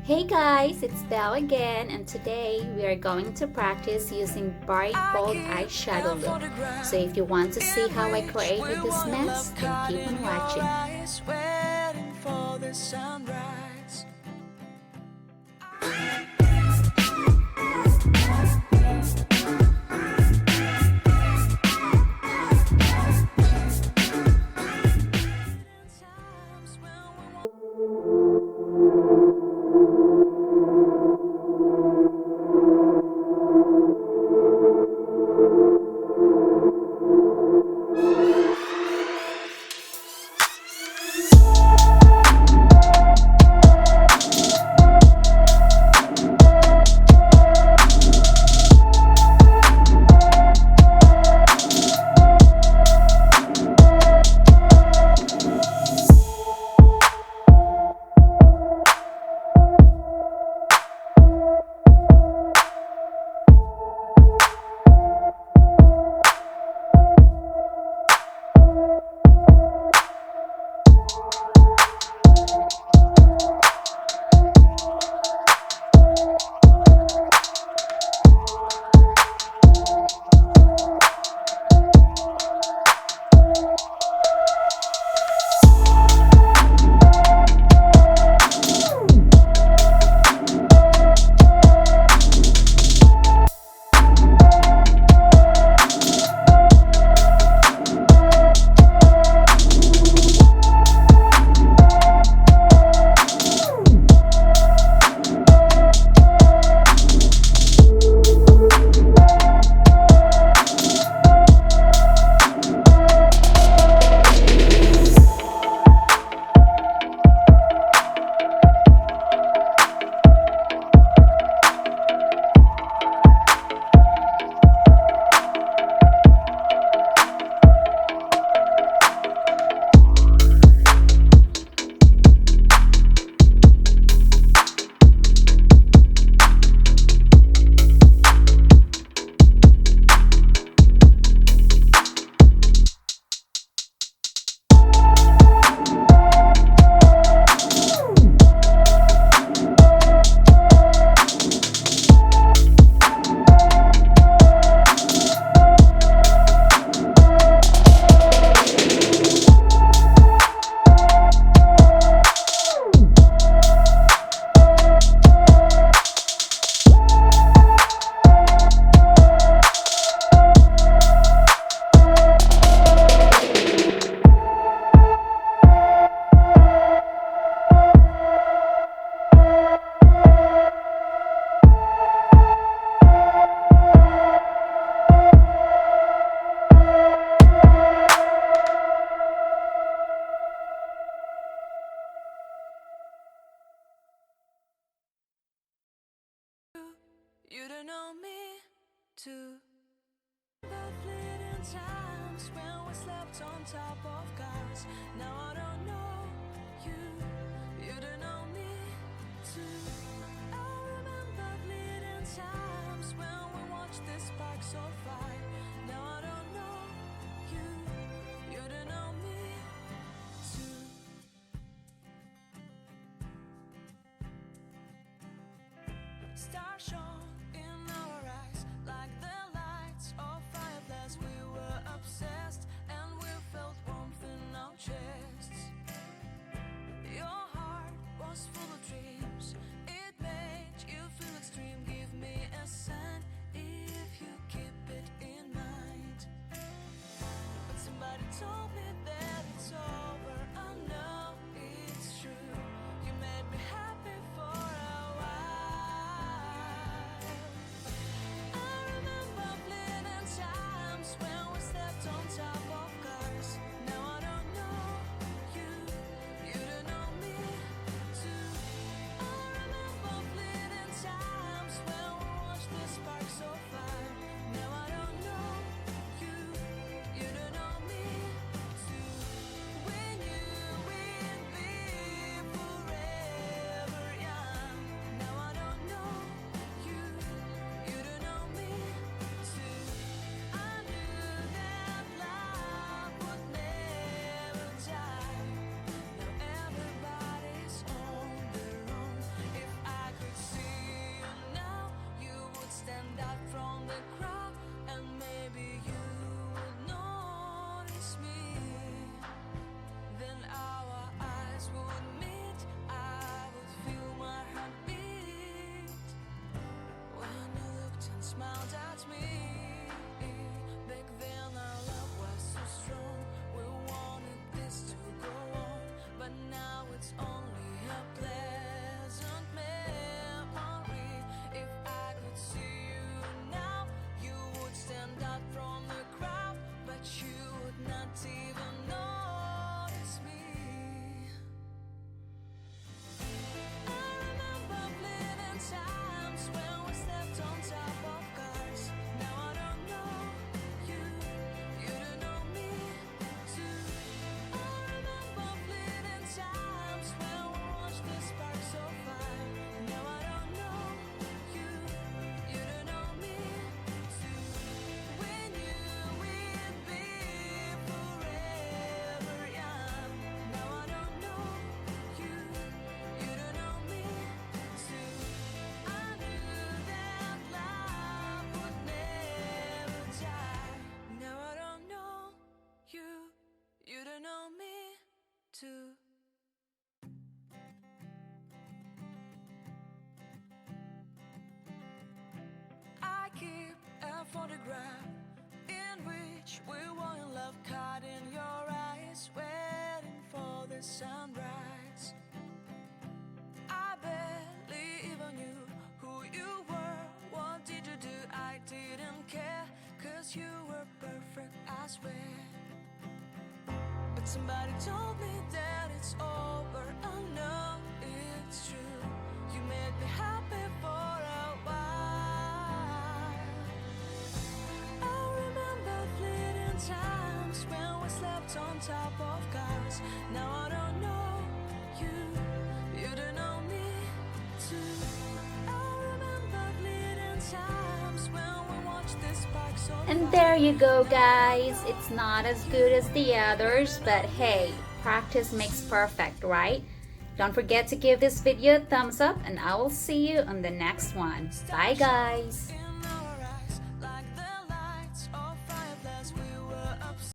Hey guys, it's Belle again, and today we are going to practice using bright bold eyeshadow look. So if you want to see how I created this mess, then keep on watching. You don't know me too. The fleeting times when we slept on top of cars. Now I don't know you. You don't know me too. I remember fleeting times when we watched the sparks of fire. Now I don't know you. You don't know me too. Stars shone in our eyes like the lights of fireflies. We were obsessed and we felt warmth in our chests. Your heart was full of dreams. It made you feel extreme. Give me a sign if you keep it in mind. But somebody told me that it's over. I know it's true. You made me happy for a while. I remember fleeting times when we slept on top of cars. Now I don't know you. You don't know me too. photograph in which we were in love, caught in your eyes, waiting for the sunrise. I barely even knew who you were. What did you do? I didn't care, 'cause you were perfect, I swear. But somebody told me that it's over. Oh no, it's true. You made me happy for a while. I remember fleeting times when we slept on top of cars. Now I don't know you, you don't know me too. I remember fleeting times when we watched the sparks of And there you go, guys. It's not as good as the others, but hey, practice makes perfect, right? Don't forget to give this video a thumbs up, and I will see you on the next one. Bye, guys.